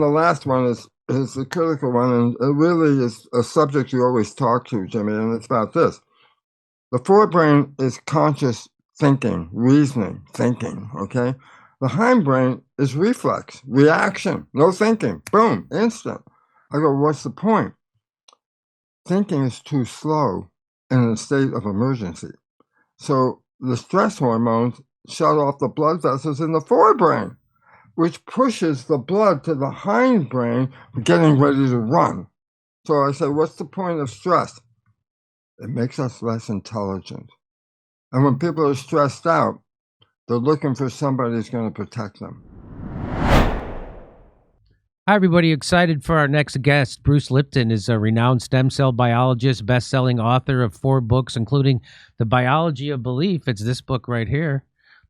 The last one is a critical one, and it really is a subject you always talk to, Jimmy, and it's about this. The forebrain is conscious thinking, reasoning, thinking, okay? The hindbrain is reflex, reaction, no thinking, boom, instant. I go, what's the point? Thinking is too slow in a state of emergency. So the stress hormones shut off the blood vessels in the forebrain, which pushes the blood to the hindbrain getting ready to run. So I say, what's the point of stress? It makes us less intelligent. And when people are stressed out, they're looking for somebody who's going to protect them. Hi, everybody. Excited for our next guest. Bruce Lipton is a renowned stem cell biologist, best-selling author of 4 books, including The Biology of Belief. It's this book right here.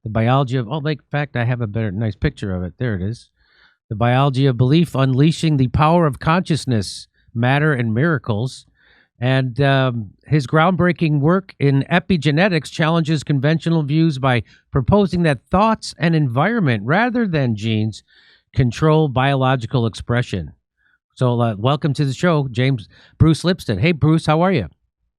The Biology of, in fact, I have a nice picture of it. There it is. The Biology of Belief, Unleashing the Power of Consciousness, Matter, and Miracles. And his groundbreaking work in epigenetics challenges conventional views by proposing that thoughts and environment, rather than genes, control biological expression. So welcome to the show, Bruce Lipton. Hey, Bruce, how are you?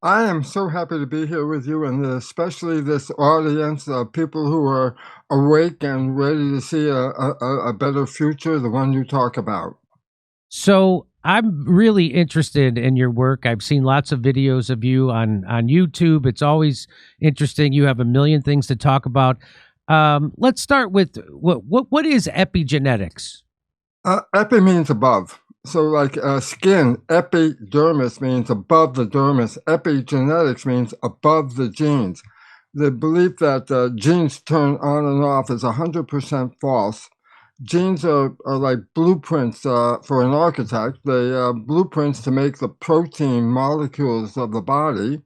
I am so happy to be here with you, and especially this audience of people who are awake and ready to see a better future, the one you talk about. So I'm really interested in your work. I've seen lots of videos of you on YouTube. It's always interesting. You have a million things to talk about. Let's start with what is epigenetics? Epi means above. So like skin, epidermis means above the dermis. Epigenetics means above the genes. The belief that genes turn on and off is 100% false. Genes are like blueprints for an architect. They blueprints to make the protein molecules of the body.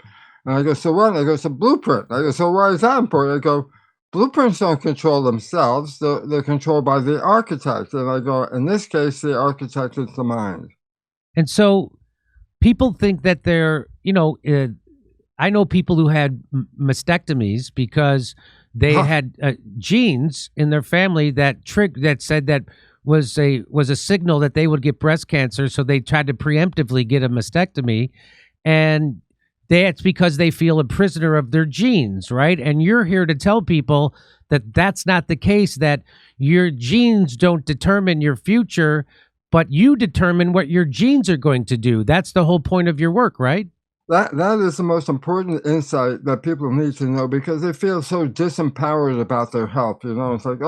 And I go, so what? I go, it's a blueprint. I go, so why is that important? I go, blueprints don't control themselves. They're controlled by the architect. And I go, in this case, the architect is the mind. And so people think that I know people who had mastectomies because they had genes in their family that said that was a signal that they would get breast cancer. So they tried to preemptively get a mastectomy, and it's because they feel a prisoner of their genes, right? And you're here to tell people that that's not the case, that your genes don't determine your future, but you determine what your genes are going to do. That's the whole point of your work, right? That is the most important insight that people need to know, because they feel so disempowered about their health. It's like,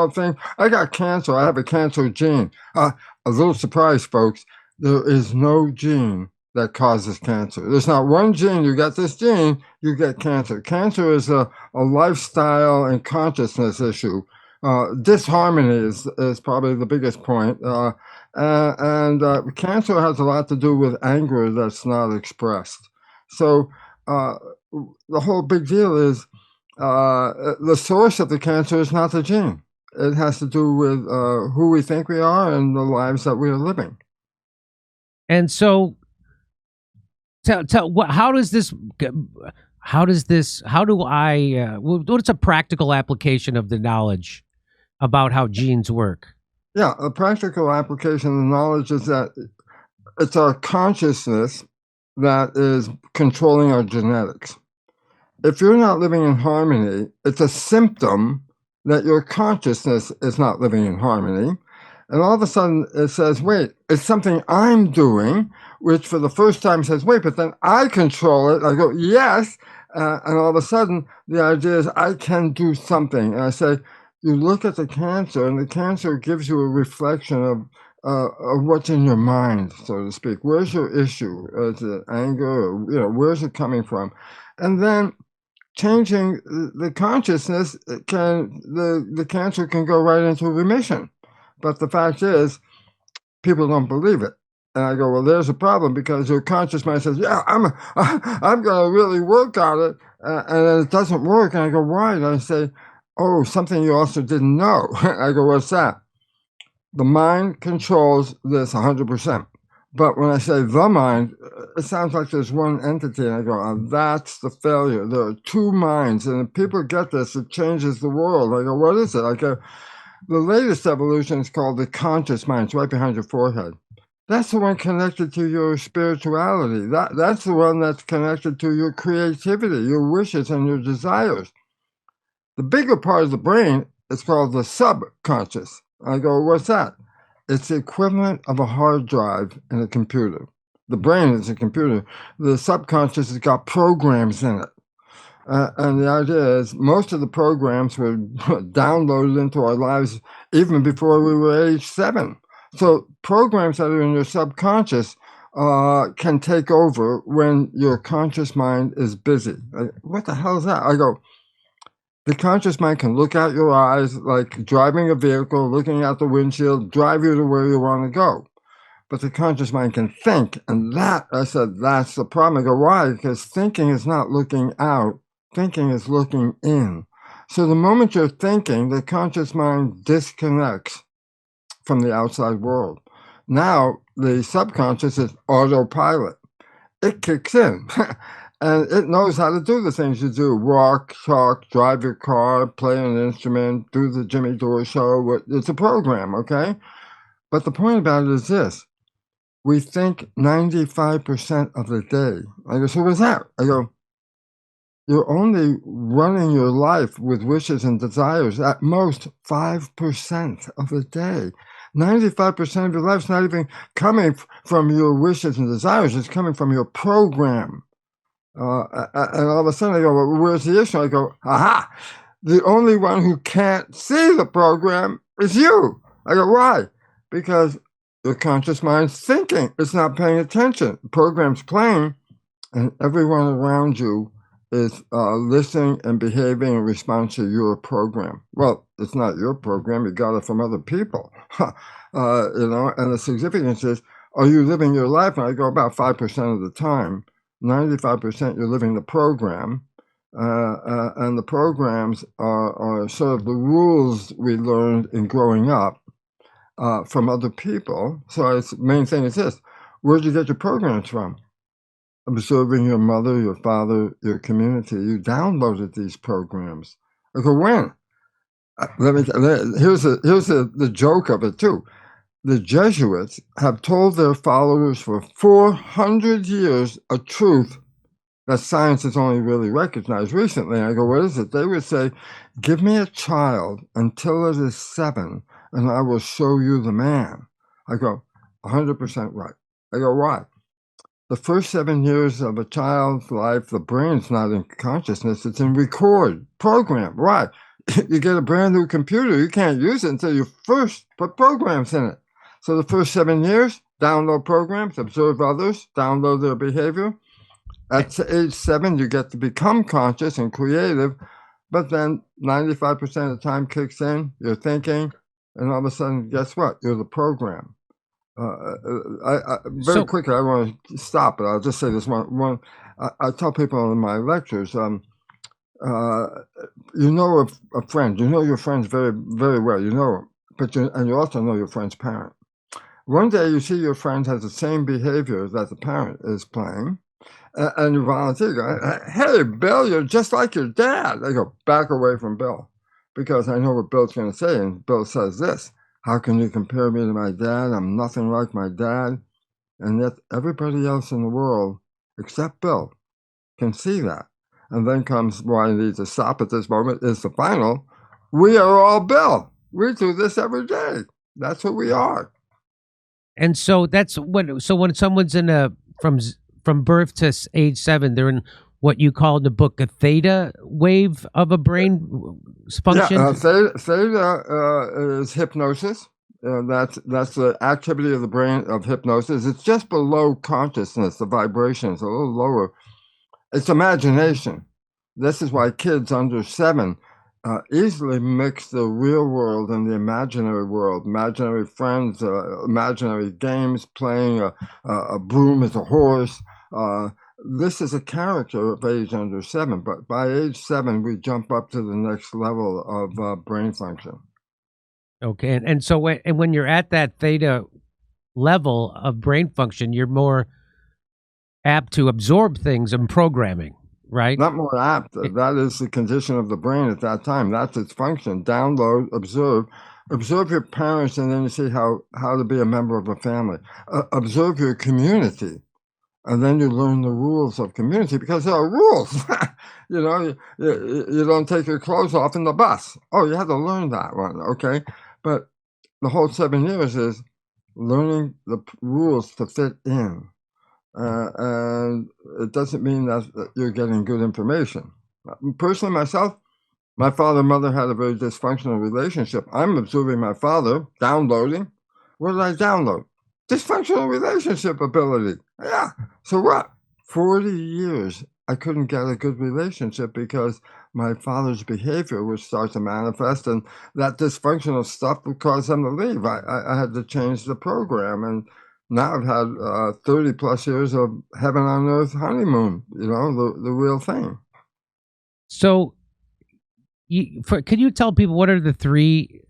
I got cancer. I have a cancer gene. A little surprise, folks. There is no gene that causes cancer. There's not one gene. You got this gene, you get cancer. Cancer is a lifestyle and consciousness issue. Disharmony is probably the biggest point. And cancer has a lot to do with anger that's not expressed. So the whole big deal is the source of the cancer is not the gene. It has to do with who we think we are and the lives that we are living. And so, what's a practical application of the knowledge about how genes work? Yeah, a practical application of the knowledge is that it's our consciousness that is controlling our genetics. If you're not living in harmony, it's a symptom that your consciousness is not living in harmony. And all of a sudden it says, wait, it's something I'm doing, which for the first time says, wait, but then I control it. I go, yes. And all of a sudden the idea is I can do something. And I say, you look at the cancer, and the cancer gives you a reflection of what's in your mind, so to speak. Where's your issue? Is it anger? Or, where's it coming from? And then changing the consciousness, the cancer can go right into remission. But the fact is, people don't believe it. And I go, well, there's a problem, because your conscious mind says, yeah, I'm going to really work on it. And then it doesn't work. And I go, why? And I say, oh, something you also didn't know. I go, what's that? The mind controls this 100%. But when I say the mind, it sounds like there's one entity. And I go, oh, that's the failure. There are 2 minds. And if people get this, it changes the world. I go, what is it? I go, The latest evolution is called the conscious mind. It's right behind your forehead. That's the one connected to your spirituality. That's the one that's connected to your creativity, your wishes, and your desires. The bigger part of the brain is called the subconscious. I go, what's that? It's the equivalent of a hard drive in a computer. The brain is a computer. The subconscious has got programs in it. And the idea is most of the programs were downloaded into our lives even before we were age 7. So programs that are in your subconscious can take over when your conscious mind is busy. What the hell is that? I go, the conscious mind can look out your eyes like driving a vehicle, looking out the windshield, drive you to where you want to go. But the conscious mind can think. And that, I said, that's the problem. I go, why? Because thinking is not looking out. Thinking is looking in. So the moment you're thinking, the conscious mind disconnects from the outside world. Now, the subconscious is autopilot. It kicks in. And it knows how to do the things you do. Walk, talk, drive your car, play an instrument, do the Jimmy Dore show. It's a program, okay? But the point about it is this. We think 95% of the day. I go, so what's that? I go, you're only running your life with wishes and desires at most 5% of the day. 95% of your life's not even coming from your wishes and desires. It's coming from your program. And all of a sudden I go, well, where's the issue? I go, aha, the only one who can't see the program is you. I go, why? Because your conscious mind's thinking. It's not paying attention. The program's playing, and everyone around you is listening and behaving in response to your program. Well, it's not your program. You got it from other people. And the significance is, are you living your life? And I go, about 5% of the time. 95% you're living the program, and the programs are sort of the rules we learned in growing up from other people. So the main thing is this: where'd you get your programs from? Observing your mother, your father, your community. You downloaded these programs. I go, when? Here's the joke of it too. The Jesuits have told their followers for 400 years a truth that science has only really recognized recently. I go, what is it? They would say, give me a child until it is 7, and I will show you the man. I go, 100% right. I go, why? The first 7 years of a child's life, the brain's not in consciousness, it's in record, program. Why? You get a brand new computer, you can't use it until you first put programs in it. So the first 7 years, download programs, observe others, download their behavior. At age 7, you get to become conscious and creative, but then 95% of the time kicks in, you're thinking, and all of a sudden, guess what? You're the program. Very quickly, I want to stop, but I'll just say this one. I tell people in my lectures, you know a friend, you know your friends very, very well, you know them, and you also know your friend's parent. One day you see your friend has the same behavior that the parent is playing, and you volunteer, you go, hey, Bill, you're just like your dad. I go, back away from Bill, because I know what Bill's going to say, and Bill says this: how can you compare me to my dad? I'm nothing like my dad. And yet everybody else in the world, except Bill, can see that. And then comes why I need to stop at this moment is the final. We are all Bill. We do this every day. That's who we are. And so that's when. So when someone's in from birth to age 7, they're in what you call in the book a theta wave of a brain function. Yeah, theta is hypnosis. That's the activity of the brain of hypnosis. It's just below consciousness. The vibration is a little lower. It's imagination. This is why kids under 7 easily mix the real world and the imaginary world. Imaginary friends, imaginary games, playing a broom as a horse. This is a character of age under 7, but by age 7, we jump up to the next level of brain function. Okay, and so when you're at that theta level of brain function, you're more apt to absorb things and programming, right? Not more apt. That is the condition of the brain at that time. That's its function. Download, observe. Observe your parents, and then you see how to be a member of a family. Observe your community, and then you learn the rules of community because there are rules. You don't take your clothes off in the bus. Oh, you had to learn that one, okay? But the whole 7 years is learning the rules to fit in. And it doesn't mean that you're getting good information. Personally, myself, my father and mother had a very dysfunctional relationship. I'm observing my father downloading. What did I download? Dysfunctional relationship ability. Yeah. So what? 40 years, I couldn't get a good relationship because my father's behavior would start to manifest, and that dysfunctional stuff would cause them to leave. I had to change the program, and now I've had 30 plus years of heaven on earth honeymoon, the real thing. So, can you tell people what are the three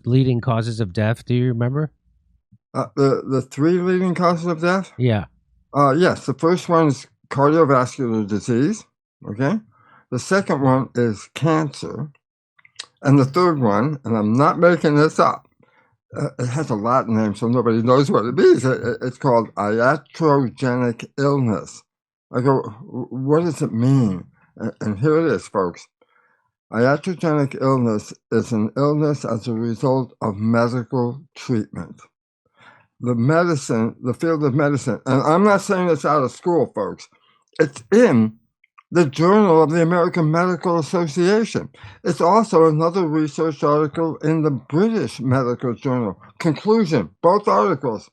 leading causes of death? Do you remember? The three leading causes of death? Yeah. Yes, the first one is cardiovascular disease, okay? The second one is cancer. And the third one, and I'm not making this up, it has a Latin name, so nobody knows what it means. It's called iatrogenic illness. I go, what does it mean? And here it is, folks. Iatrogenic illness is an illness as a result of medical treatment. The field of medicine, and I'm not saying this out of school, folks. It's in the Journal of the American Medical Association. It's also another research article in the British Medical Journal. Conclusion, both articles.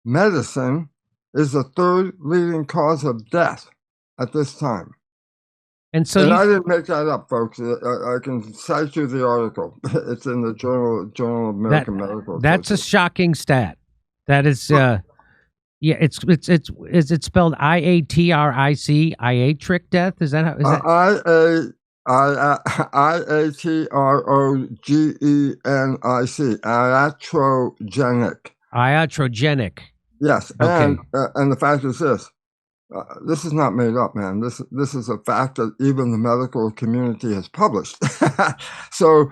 Medicine is the third leading cause of death at this time. And I didn't make that up, folks. I can cite you the article. It's in the Journal of American Medical Association. That's a shocking stat. That is, yeah. Is it spelled IATRIC? Iatric death? Is that how? Is that IATROGENIC? Iatrogenic. Iatrogenic. Yes, okay. And the fact is this. This is not made up, man. This is a fact that even the medical community has published. So,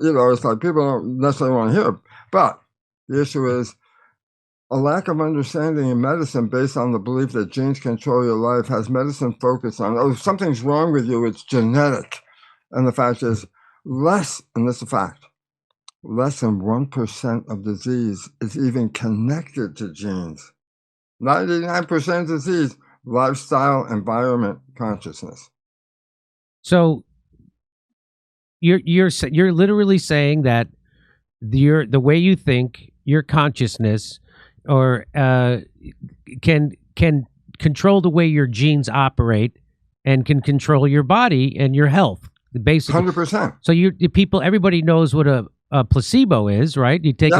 it's like people don't necessarily want to hear it. But the issue is a lack of understanding in medicine based on the belief that genes control your life has medicine focused on, if something's wrong with you, it's genetic. And the fact is and this is a fact, less than 1% of disease is even connected to genes. 99% disease, lifestyle, environment, consciousness. So you're literally saying that the way you think, your consciousness, or can control the way your genes operate, and can control your body and your health. Basically, 100%. So everybody knows what a placebo is, right? You take.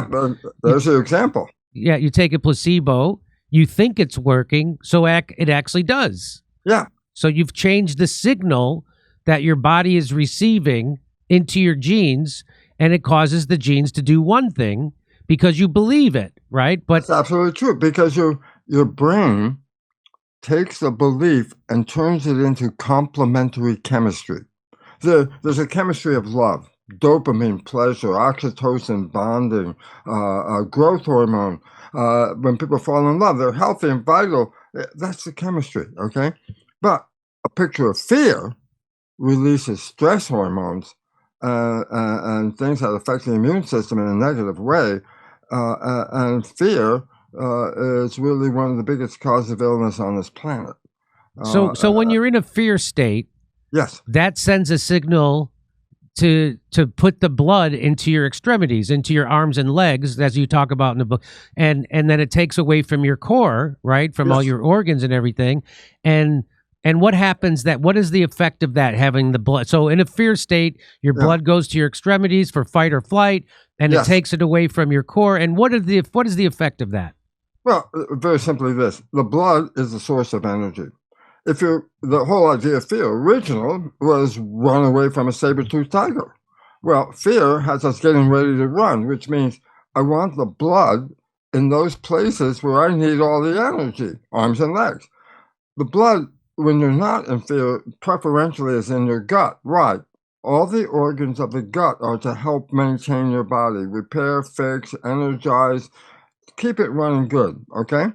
There's an example. Yeah, you take a placebo. You think it's working, so it actually does. Yeah. So you've changed the signal that your body is receiving into your genes, and it causes the genes to do one thing because you believe it, right? But that's absolutely true, because your brain takes the belief and turns it into complementary chemistry. There's a chemistry of love, dopamine, pleasure, oxytocin, bonding, growth hormone. When people fall in love, they're healthy and vital. That's the chemistry, okay? But a picture of fear releases stress hormones and things that affect the immune system in a negative way. And fear is really one of the biggest causes of illness on this planet. So when you're in a fear state, yes, that sends a signal to put the blood into your extremities, into your arms and legs, as you talk about in the book, and then it takes away from your core, right, from all your organs and everything, and what happens? What is the effect of that, having the blood? So in a fear state, your blood goes to your extremities for fight or flight, and it takes it away from your core. And what is the effect of that? Well, very simply this: the blood is the source of energy. The whole idea of fear original was run away from a saber-toothed tiger. Well, fear has us getting ready to run, which means I want the blood in those places where I need all the energy, arms and legs. The blood, when you're not in fear, preferentially is in your gut. Right. all the organs of the gut are to help maintain your body, repair, fix, energize, keep it running good, okay?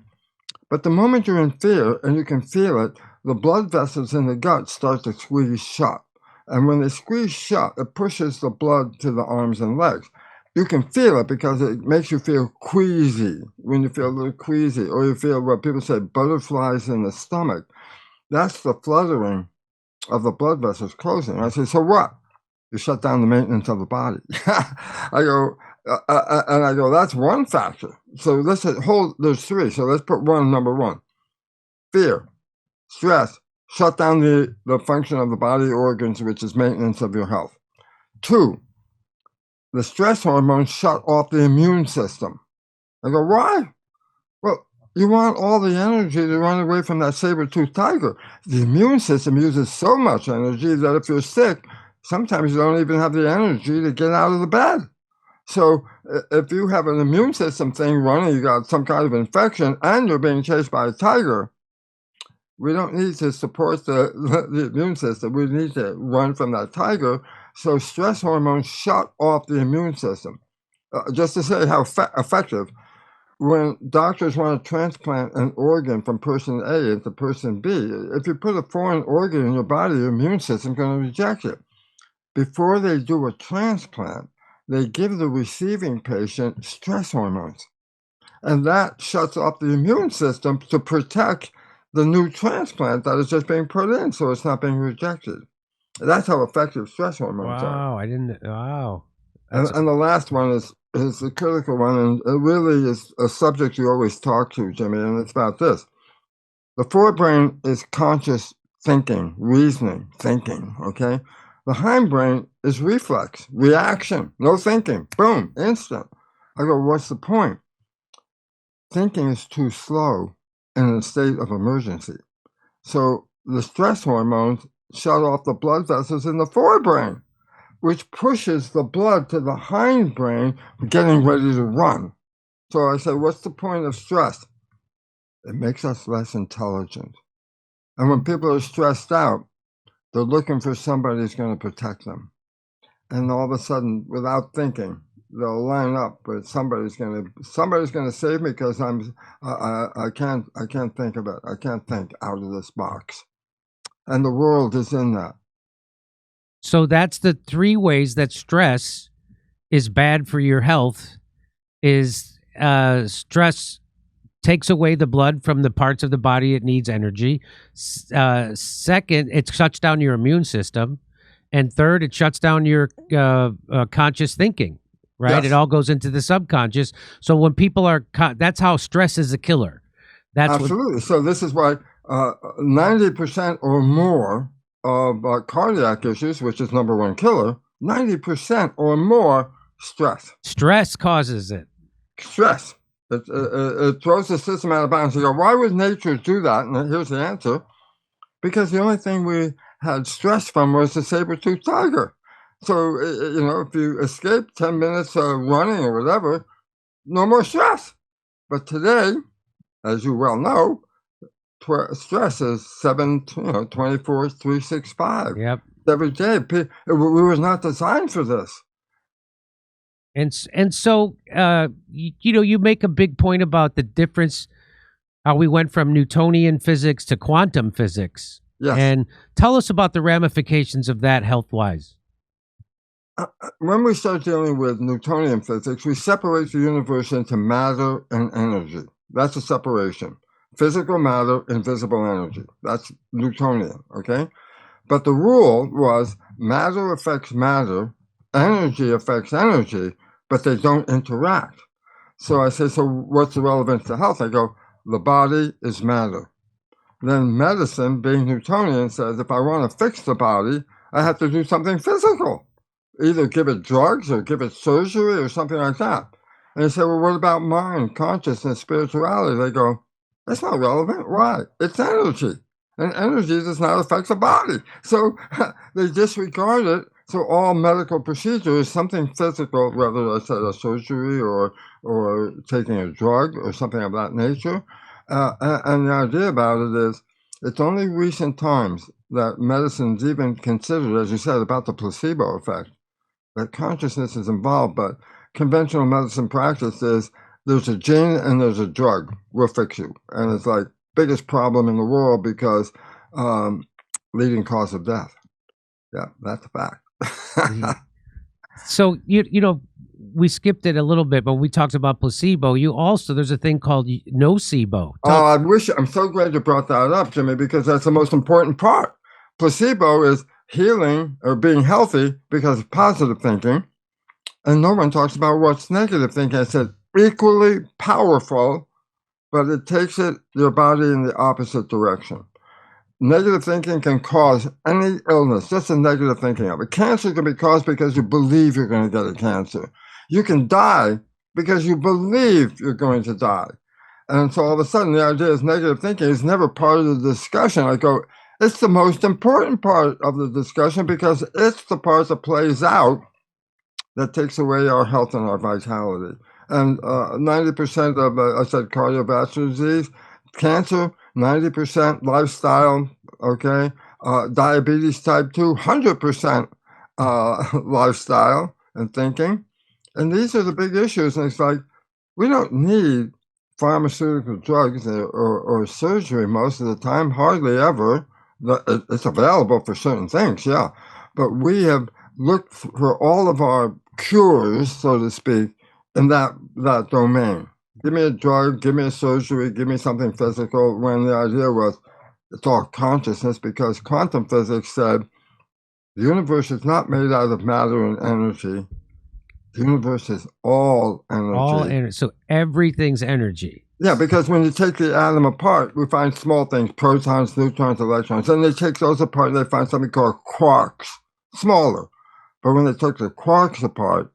But the moment you're in fear and you can feel it, the blood vessels in the gut start to squeeze shut. And when they squeeze shut, it pushes the blood to the arms and legs. You can feel it because it makes you feel queasy when you feel a little queasy, or you feel what people say butterflies in the stomach. That's the fluttering of the blood vessels closing. I say, so what? You shut down the maintenance of the body. I go, and I go, that's one factor. So let's there's three. So let's put number one. Fear, stress, shut down the function of the body organs, which is maintenance of your health. Two, the stress hormones shut off the immune system. I go, why? Well, you want all the energy to run away from that saber-toothed tiger. The immune system uses so much energy that if you're sick, sometimes you don't even have the energy to get out of the bed. So if you have an immune system thing running, you got some kind of infection, and you're being chased by a tiger, we don't need to support the immune system. We need to run from that tiger. So stress hormones shut off the immune system. Just to say how effective, when doctors want to transplant an organ from person A into person B, if you put a foreign organ in your body, your immune system is going to reject it. Before they do a transplant, they give the receiving patient stress hormones. And that shuts off the immune system to protect the new transplant that is just being put in, so it's not being rejected. That's how effective stress hormones are. Wow, I didn't. Wow. And the last one is the critical one, and it really is a subject you always talk to, Jimmy, and it's about this. The forebrain is conscious thinking, reasoning, thinking, okay? The hindbrain is reflex, reaction, no thinking, boom, instant. I go, what's the point? Thinking is too slow in a state of emergency. So the stress hormones shut off the blood vessels in the forebrain, which pushes the blood to the hindbrain, getting ready to run. So I say, what's the point of stress? It makes us less intelligent. And when people are stressed out, they're looking for somebody who's going to protect them. And all of a sudden, without thinking, they'll line up, but somebody's going to save me because I can't think of it. I can't think out of this box. And the world is in that. So that's the three ways that stress is bad for your health. Is stress takes away the blood from the parts of the body it needs energy. Second, it shuts down your immune system. And third, it shuts down your conscious thinking, right? Yes. It all goes into the subconscious. So when people are, that's how stress is a killer. That's absolutely. So this is why 90% or more of cardiac issues, which is number one killer, 90% or more stress. Stress causes it. Stress. It throws the system out of balance. You go, why would nature do that? And here's the answer. Because the only thing we had stress from was the saber-toothed tiger. So, if you escape 10 minutes running or whatever, no more stress. But today, as you well know, stress is 24/365. Yep. Every day. We were not designed for this. And so, you make a big point about the difference, how we went from Newtonian physics to quantum physics. Yes. And tell us about the ramifications of that health-wise. When we start dealing with Newtonian physics, we separate the universe into matter and energy. That's a separation. Physical matter, invisible energy. That's Newtonian, okay? But the rule was matter affects matter, energy affects energy, but they don't interact. So I say, so what's the relevance to health? I go, the body is matter. Then medicine, being Newtonian, says if I want to fix the body, I have to do something physical. Either give it drugs or give it surgery or something like that. And you say, well, what about mind, consciousness, spirituality? They go, that's not relevant. Why? It's energy. And energy does not affect the body. So they disregard it. So all medical procedure is something physical, whether it's a surgery or taking a drug or something of that nature. And the idea about it is It's only recent times that medicine's even considered, as you said, about the placebo effect, that consciousness is involved, but conventional medicine practice is there's a gene and there's a drug. We'll fix you. And it's like biggest problem in the world because leading cause of death. Yeah, that's a fact. So you know, we skipped it a little bit, but we talked about placebo. You also there's a thing called nocebo. I'm so glad you brought that up, Jimmy, because that's the most important part. Placebo is healing or being healthy because of positive thinking. And no one talks about what's negative thinking. I said equally powerful, but it takes your body in the opposite direction. Negative thinking can cause any illness, just the negative thinking of it. Cancer can be caused because you believe you're going to get a cancer. You can die because you believe you're going to die. And so all of a sudden, the idea is negative thinking is never part of the discussion. I go, it's the most important part of the discussion because it's the part that plays out that takes away our health and our vitality. And 90% of, I said, cardiovascular disease, cancer, 90% lifestyle, okay? Diabetes type 2, 100% lifestyle and thinking. And these are the big issues. And it's like, we don't need pharmaceutical drugs or surgery most of the time, hardly ever. It's available for certain things, yeah. But we have looked for all of our cures, so to speak, in that domain. Give me a drug, give me a surgery, give me something physical, when the idea was it's all consciousness, because quantum physics said the universe is not made out of matter and energy. The universe is all energy. All energy. So everything's energy. Yeah, because when you take the atom apart, we find small things, protons, neutrons, electrons. And they take those apart and they find something called quarks, smaller. But when they took the quarks apart,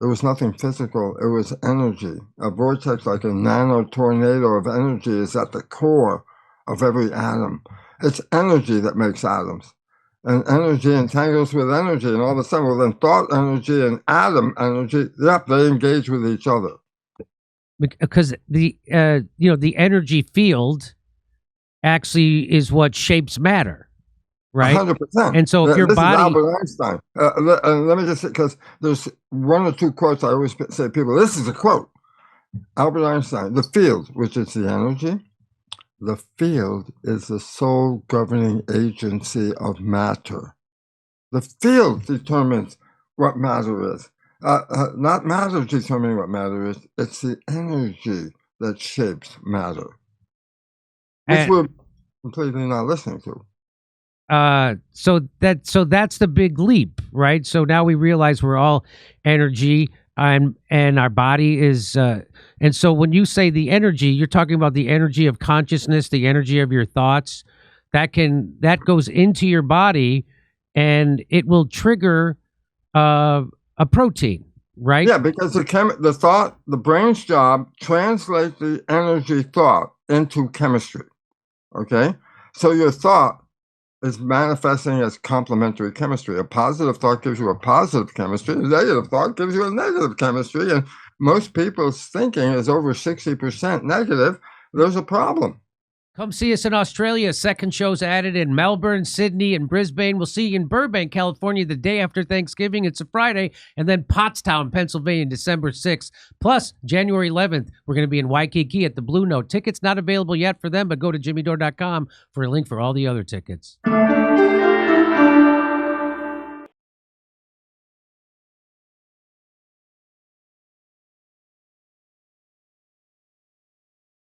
there was nothing physical. It was energy. A vortex, like a nano tornado of energy, is at the core of every atom. It's energy that makes atoms. And energy entangles with energy. And all of a sudden, well, then thought energy and atom energy, yep, they engage with each other. Because the the energy field actually is what shapes matter. Right? 100%. And so if your this body... is Albert Einstein. Let me just say, because there's one or two quotes I always say to people. This is a quote. Albert Einstein, the field, which is the energy, the field is the sole governing agency of matter. The field determines what matter is. Not matter determining what matter is. It's the energy that shapes matter, which we're completely not listening to. So that's the big leap, right? So now we realize we're all energy, and our body is and so when you say the energy, you're talking about the energy of consciousness, the energy of your thoughts that goes into your body, and it will trigger a protein, right? Yeah, because the brain's job translates the energy thought into chemistry. Okay, so your thought is manifesting as complementary chemistry. A positive thought gives you a positive chemistry. A negative thought gives you a negative chemistry. And most people's thinking is over 60% negative. There's a problem. Come see us in Australia. Second show's added in Melbourne, Sydney, and Brisbane. We'll see you in Burbank, California, the day after Thanksgiving. It's a Friday. And then Pottstown, Pennsylvania, December 6th. Plus, January 11th, we're going to be in Waikiki at the Blue Note. Tickets not available yet for them, but go to jimmydore.com for a link for all the other tickets.